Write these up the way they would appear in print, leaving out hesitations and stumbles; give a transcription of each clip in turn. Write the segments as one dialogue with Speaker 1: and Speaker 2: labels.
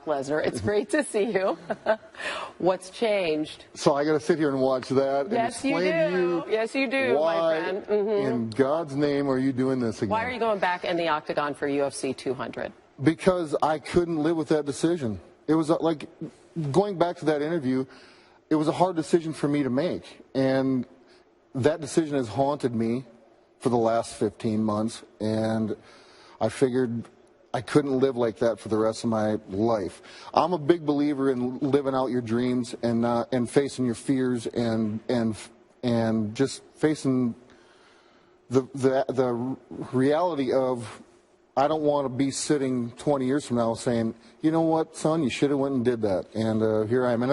Speaker 1: Lesnar. It's great to see you. What's changed?
Speaker 2: So I got to sit here and watch that and explain to you.
Speaker 1: Yes, you do,
Speaker 2: why,
Speaker 1: my friend.
Speaker 2: in God's name, are you doing this again?
Speaker 1: Why are you going back in the octagon for UFC 200?
Speaker 2: Because I couldn't live with that decision. It was like going back to that interview. It was a hard decision for me to make, and that decision has haunted me for the last 15 months. And I figured I couldn't live like that for the rest of my life. I'm a big believer in living out your dreams and facing your fears and just facing the reality of I don't want to be sitting 20 years from now saying, you know what, son, you should have went and did that. And here I am. And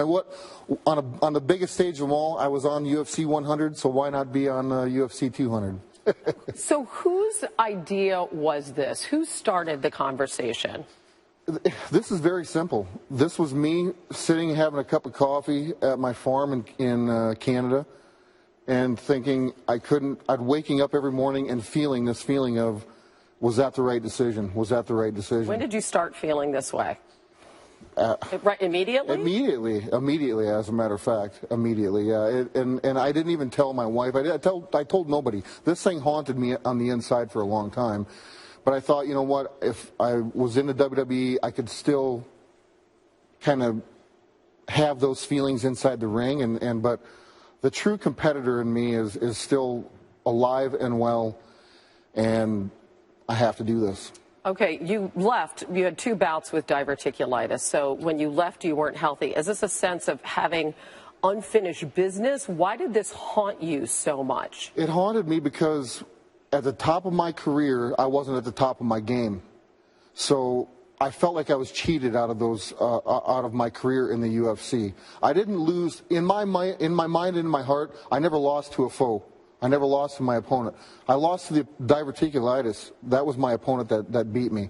Speaker 2: on the biggest stage of them all, I was on UFC 100, so why not be on UFC 200?
Speaker 1: So whose idea was this? Who started the conversation?
Speaker 2: This is very simple. This was me sitting having a cup of coffee at my farm in Canada and thinking I'd waking up every morning and feeling this feeling of, was that the right decision? Was that the right decision?
Speaker 1: When did you start feeling this way? Right, immediately?
Speaker 2: Immediately, as a matter of fact, immediately. Yeah, and I didn't even tell my wife. I told nobody. This thing haunted me on the inside for a long time. But I thought, you know what? If I was in the WWE, I could still kind of have those feelings inside the ring. But the true competitor in me is still alive and well, and I have to do this.
Speaker 1: Okay, you left. You had 2 bouts with diverticulitis. So when you left, you weren't healthy. Is this a sense of having unfinished business? Why did this haunt you so much?
Speaker 2: It haunted me because at the top of my career, I wasn't at the top of my game. So I felt like I was cheated out of my career in the UFC. I didn't lose in my mind and in my heart. I never lost to a foe. I never lost to my opponent. I lost to the diverticulitis. That was my opponent that beat me.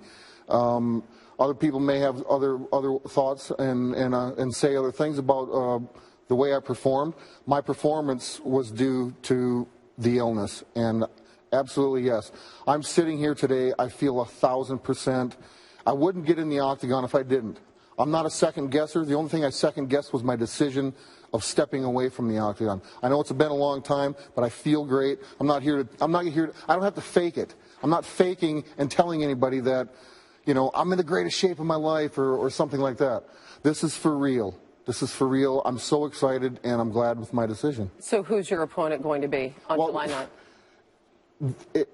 Speaker 2: Other people may have other thoughts and say other things about the way I performed. My performance was due to the illness, and absolutely yes. I'm sitting here today. I feel 1,000%. I wouldn't get in the octagon if I didn't. I'm not a second guesser. The only thing I second guessed was my decision of stepping away from the octagon. I know it's been a long time, but I feel great. I don't have to fake it. I'm not faking and telling anybody that, you know, I'm in the greatest shape of my life or something like that. This is for real. This is for real. I'm so excited, and I'm glad with my decision.
Speaker 1: So who's your opponent going to be on July 9th?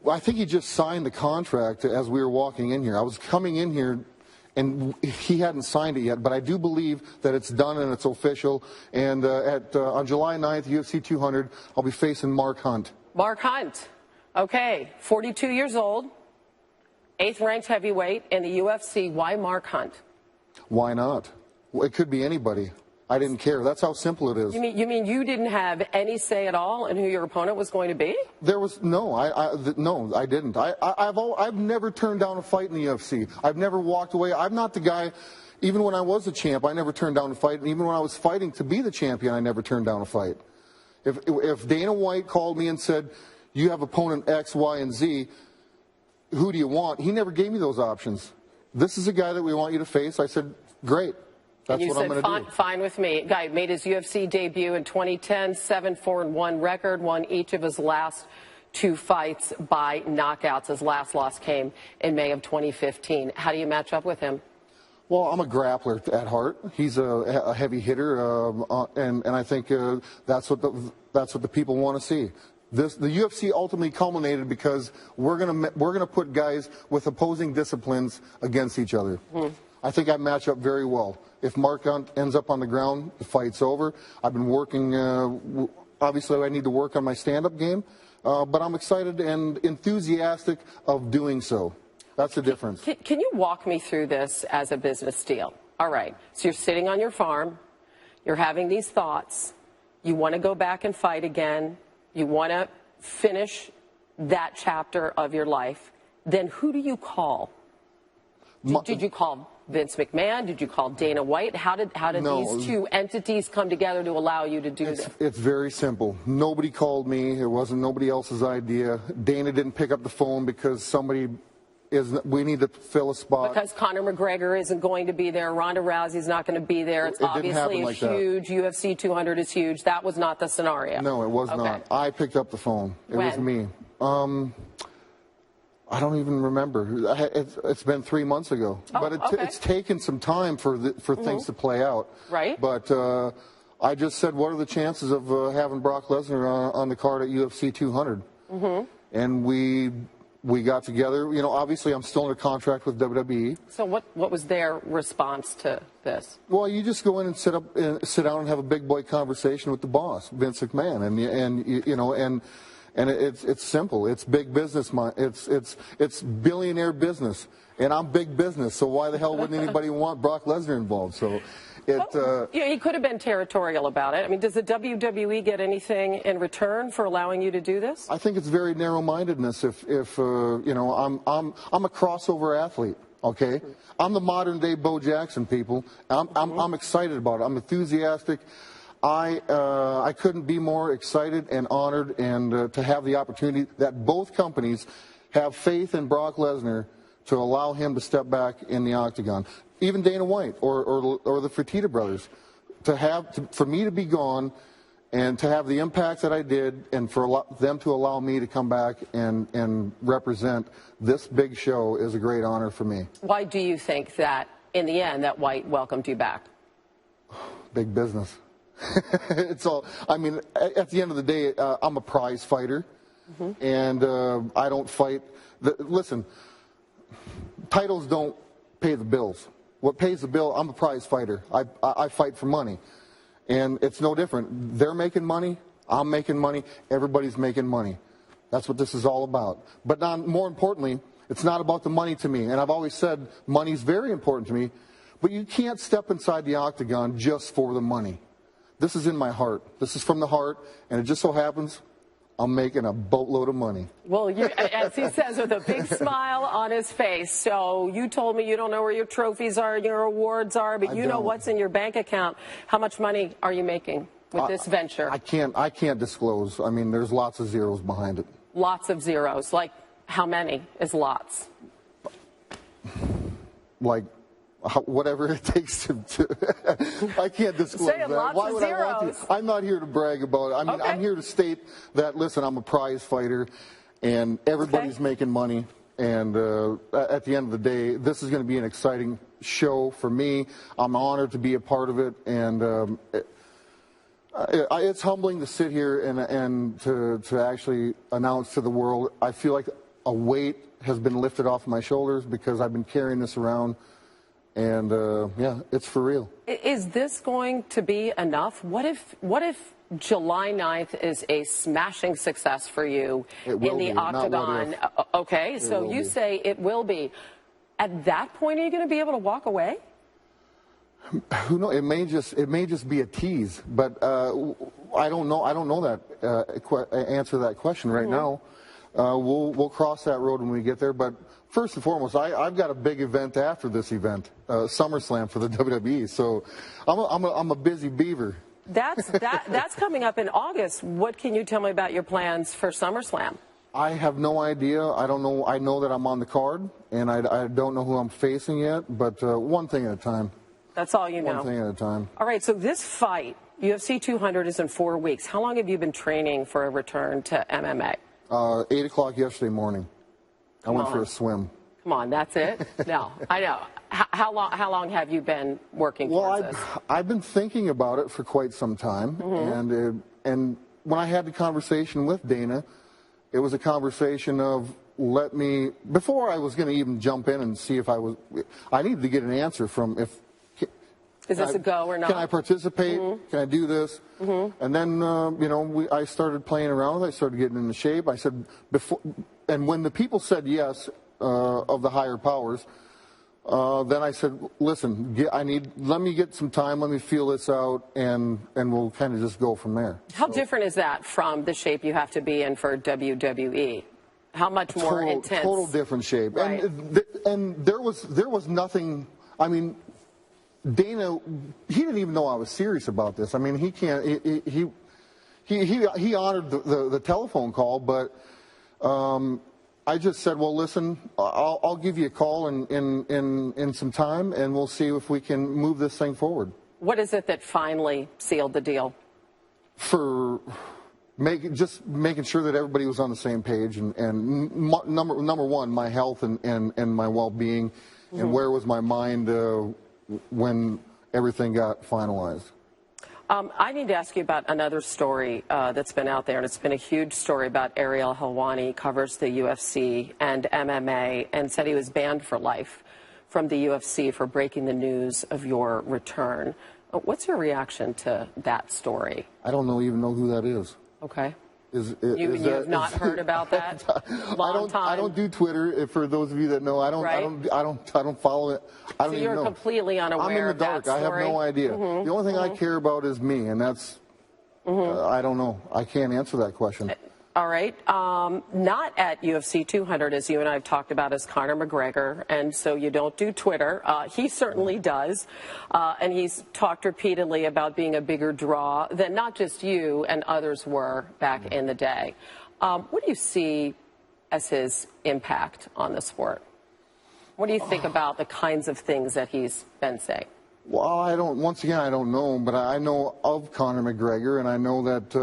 Speaker 2: I think he just signed the contract as we were walking in here. I was coming in here, and he hadn't signed it yet, but I do believe that it's done and it's official. And on July 9th, UFC 200, I'll be facing Mark Hunt.
Speaker 1: Mark Hunt. Okay, 42 years old, 8th ranked heavyweight in the UFC. Why Mark Hunt?
Speaker 2: Why not? Well, it could be anybody. I didn't care. That's how simple it is.
Speaker 1: You mean you didn't have any say at all in who your opponent was going to be?
Speaker 2: There was no. I didn't. I've never turned down a fight in the UFC. I've never walked away. I'm not the guy. Even when I was a champ, I never turned down a fight. And even when I was fighting to be the champion, I never turned down a fight. If Dana White called me and said, "You have opponent X, Y, and Z. Who do you want?" He never gave me those options. This is a guy that we want you to face. I said, "Great. That's what I'm going to do."
Speaker 1: Fine with me. Guy made his UFC debut in 2010, 7-4-1 record, won each of his last 2 fights by knockouts. His last loss came in May of 2015. How do you match up with him?
Speaker 2: Well, I'm a grappler at heart. He's a heavy hitter, and I think that's what the people want to see. The UFC ultimately culminated because we're gonna put guys with opposing disciplines against each other. I think I match up very well. If Mark Hunt ends up on the ground, the fight's over. I've been working, obviously I need to work on my stand-up game, but I'm excited and enthusiastic of doing so. That's the difference.
Speaker 1: Can you walk me through this as a business deal? All right, so you're sitting on your farm, you're having these thoughts, you want to go back and fight again, you want to finish that chapter of your life, then who do you call? Did you call Vince McMahon? Did you call Dana White? How did these 2 entities come together to allow you to do this?
Speaker 2: It's very simple. Nobody called me. It wasn't nobody else's idea. Dana didn't pick up the phone because somebody we need to fill a spot.
Speaker 1: Because Conor McGregor isn't going to be there. Ronda Rousey's not going to be there. It's obviously
Speaker 2: like
Speaker 1: huge. UFC 200 is huge. That was not the scenario.
Speaker 2: No, it was not. I picked up the phone. It was me. I don't even remember. It's been 3 months ago. But it's taken some time for things to play out.
Speaker 1: Right.
Speaker 2: But I just said, what are the chances of having Brock Lesnar on the card at UFC 200? And we got together. You know, obviously I'm still under contract with WWE.
Speaker 1: So what was their response to this?
Speaker 2: Well, you just go in and sit down and have a big boy conversation with the boss, Vince McMahon, and it's simple. It's big business. It's billionaire business, and I'm big business. So why the hell wouldn't anybody want Brock Lesnar involved? So
Speaker 1: he could have been territorial about it. I mean, does the WWE get anything in return for allowing you to do this?
Speaker 2: I think it's very narrow-mindedness. If you know, I'm a crossover athlete. Okay, I'm the modern day Bo Jackson, people. I'm excited about it. I'm enthusiastic. I couldn't be more excited and honored and to have the opportunity that both companies have faith in Brock Lesnar to allow him to step back in the octagon. Even Dana White or the Fertitta brothers, for me to be gone and to have the impact that I did, and for them to allow me to come back and represent this big show is a great honor for me.
Speaker 1: Why do you think that in the end that White welcomed you back?
Speaker 2: Big business. It's all. I mean, at the end of the day, I'm a prize fighter, and I don't fight. Listen, titles don't pay the bills. What pays the bill? I'm a prize fighter. I fight for money, and it's no different. They're making money. I'm making money. Everybody's making money. That's what this is all about. But more importantly, it's not about the money to me. And I've always said money's very important to me, but you can't step inside the octagon just for the money. This is in my heart. This is from the heart, and it just so happens I'm making a boatload of money. Well,
Speaker 1: as he says with a big smile on his face. So you told me you don't know where your trophies are, your awards are, but you know what's in your bank account. How much money are you making with this venture?
Speaker 2: I can't disclose. I mean, there's lots of zeros behind it.
Speaker 1: Lots of zeros. Like how many is lots?
Speaker 2: Like whatever it takes to I can't disclose that.
Speaker 1: Why would I want
Speaker 2: to? I'm not here to brag about it. I mean, I'm here to state that, listen, I'm a prize fighter, and everybody's making money. And at the end of the day, this is going to be an exciting show for me. I'm honored to be a part of it, and it's humbling to sit here and to actually announce to the world. I feel like a weight has been lifted off my shoulders because I've been carrying this around. And yeah, it's for real.
Speaker 1: Is this going to be enough? What if July 9th is a smashing success for you in the octagon? Okay, so you say it will be. At that point, are you going to be able to walk away?
Speaker 2: Who knows? It may just be a tease, but I don't know. I don't know that answer to that question right now. We'll cross that road when we get there, but. First and foremost, I've got a big event after this event, SummerSlam for the WWE. So I'm a busy beaver.
Speaker 1: That's coming up in August. What can you tell me about your plans for SummerSlam?
Speaker 2: I have no idea. I don't know. I know that I'm on the card, and I don't know who I'm facing yet. But one thing at a time.
Speaker 1: That's all you know.
Speaker 2: One thing at a time.
Speaker 1: All right. So this fight, UFC 200, is in 4 weeks. How long have you been training for a return to MMA?
Speaker 2: 8 o'clock yesterday morning. I went for a swim.
Speaker 1: Come on, that's it? No, I know. How long have you been working towards this?
Speaker 2: I've been thinking about it for quite some time, and when I had the conversation with Dana, it was a conversation of before I was going to even jump in and see if I needed to get an answer from
Speaker 1: is this a go or not?
Speaker 2: Can I participate? Can I do this? And then, I started playing around with it. I started getting into shape. I said before. And when the people said yes, of the higher powers, then I said, listen, let me get some time, let me feel this out, and we'll kind of just go from there.
Speaker 1: How different is that from the shape you have to be in for WWE? How much more intense?
Speaker 2: Total different shape.
Speaker 1: Right.
Speaker 2: And there was nothing, I mean, Dana, he didn't even know I was serious about this. I mean, he honored the telephone call, but I just said, well, listen, I'll give you a call in some time, and we'll see if we can move this thing forward.
Speaker 1: What is it that finally sealed the deal?
Speaker 2: For just making sure that everybody was on the same page, and number one, my health and my well-being, and where was my mind when everything got finalized.
Speaker 1: I need to ask you about another story that's been out there, and it's been a huge story about Ariel Helwani. Covers the UFC and MMA, and said he was banned for life from the UFC for breaking the news of your return. What's your reaction to that story?
Speaker 2: I don't even know who that is.
Speaker 1: Okay.
Speaker 2: You've
Speaker 1: not heard about that?
Speaker 2: I don't do Twitter. For those of you that know, I don't follow it. I don't
Speaker 1: so
Speaker 2: even
Speaker 1: you're
Speaker 2: know.
Speaker 1: completely unaware.
Speaker 2: I'm in the dark.
Speaker 1: Of that story?
Speaker 2: I have no idea. The only thing I care about is me, and that's I don't know. I can't answer that question.
Speaker 1: All right. Not at UFC 200, as you and I have talked about, is Conor McGregor, and so you don't do Twitter. He certainly does, and he's talked repeatedly about being a bigger draw than not just you and others were back in the day. What do you see as his impact on the sport? What do you think about the kinds of things that he's been saying?
Speaker 2: Well, once again, I don't know, but I know of Conor McGregor, and I know that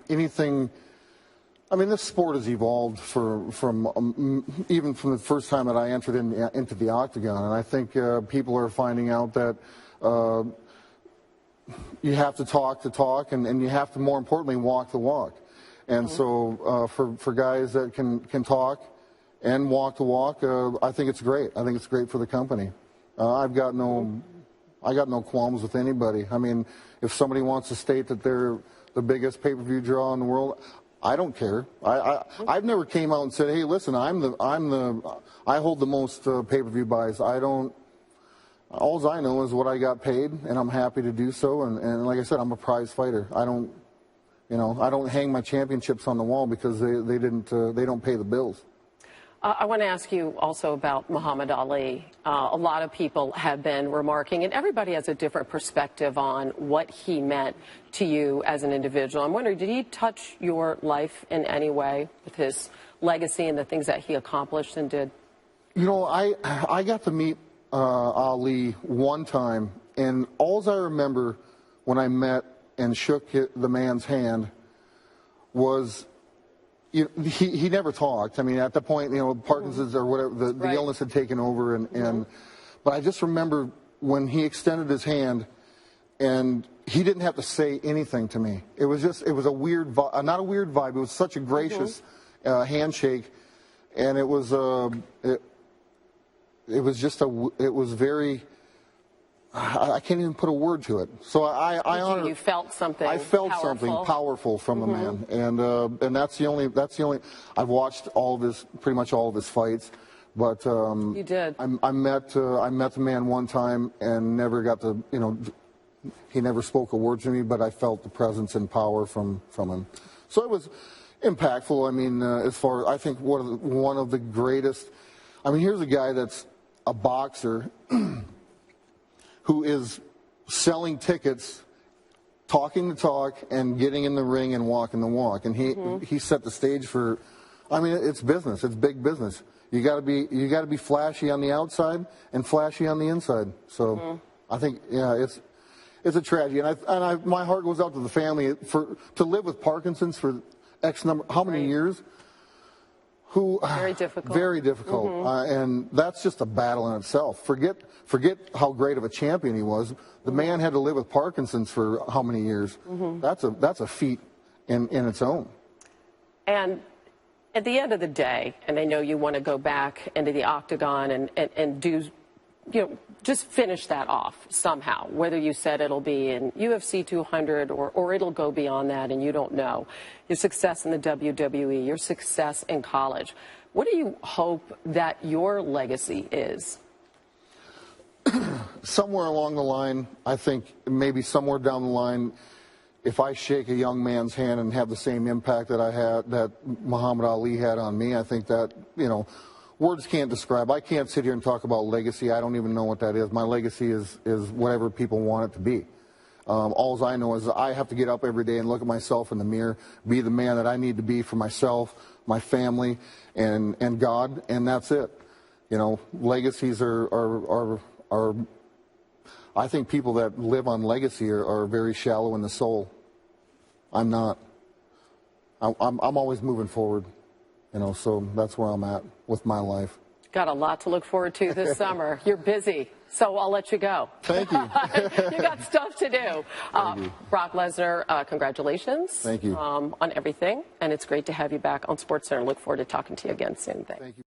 Speaker 2: anything. I mean, this sport has evolved from even from the first time that I entered into the octagon, and I think people are finding out that you have to talk, and you have to, more importantly, walk the walk. And so for guys that can talk and walk the walk, I think it's great. I think it's great for the company. I got no qualms with anybody. I mean, if somebody wants to state that they're the biggest pay-per-view draw in the world, I don't care. I've never came out and said, "Hey, listen, I hold the most pay-per-view buys." I don't. All I know is what I got paid, and I'm happy to do so. And like I said, I'm a prize fighter. I don't hang my championships on the wall because they don't pay the bills.
Speaker 1: I want to ask you also about Muhammad Ali. A lot of people have been remarking, and everybody has a different perspective on what he meant to you as an individual. I'm wondering, did he touch your life in any way with his legacy and the things that he accomplished and did?
Speaker 2: You know, I got to meet Ali one time, and all I remember when I met and shook the man's hand was, he never talked. I mean, at the point, Parkinson's or whatever, the illness had taken over, but I just remember when he extended his hand, and he didn't have to say anything to me. It was a weird, not a weird vibe. It was such a gracious handshake, and it was very. I can't even put a word to it. So
Speaker 1: you felt something.
Speaker 2: I felt
Speaker 1: powerful.
Speaker 2: something powerful from the man, and that's the only. I've watched pretty much all of his fights, but
Speaker 1: you did.
Speaker 2: I met the man one time and never got to. He never spoke a word to me, but I felt the presence and power from him. So it was impactful. I mean, as far I think one of the greatest. I mean, here's a guy that's a boxer. Who is selling tickets, talking the talk, and getting in the ring and walking the walk. And he set the stage for. I mean, it's business. It's big business. You got to be flashy on the outside and flashy on the inside. So I think it's a tragedy. And my heart goes out to the family to live with Parkinson's for X number. How many years?
Speaker 1: Very difficult.
Speaker 2: Very difficult, and that's just a battle in itself. Forget how great of a champion he was. The man had to live with Parkinson's for how many years? That's a feat in its own.
Speaker 1: And at the end of the day, and I know you want to go back into the octagon and do, just finish that off somehow. Whether you said it'll be in UFC 200 or it'll go beyond that, and you don't know. Your success in the WWE, your success in college. What do you hope that your legacy is?
Speaker 2: Somewhere along the line, I think maybe somewhere down the line, if I shake a young man's hand and have the same impact that Muhammad Ali had on me, I think that, words can't describe. I can't sit here and talk about legacy. I don't even know what that is. My legacy is whatever people want it to be. All I know is that I have to get up every day and look at myself in the mirror, be the man that I need to be for myself, my family, and God, and that's it. You know, legacies are I think people that live on legacy are very shallow in the soul. I'm not. I'm always moving forward, you know, so that's where I'm at with my life.
Speaker 1: Got a lot to look forward to this summer. You're busy, so I'll let you go.
Speaker 2: Thank you.
Speaker 1: You got stuff to do. Brock Lesnar, congratulations.
Speaker 2: Thank you.
Speaker 1: On everything, and it's great to have you back on SportsCenter. Look forward to talking to you again soon. Thank you.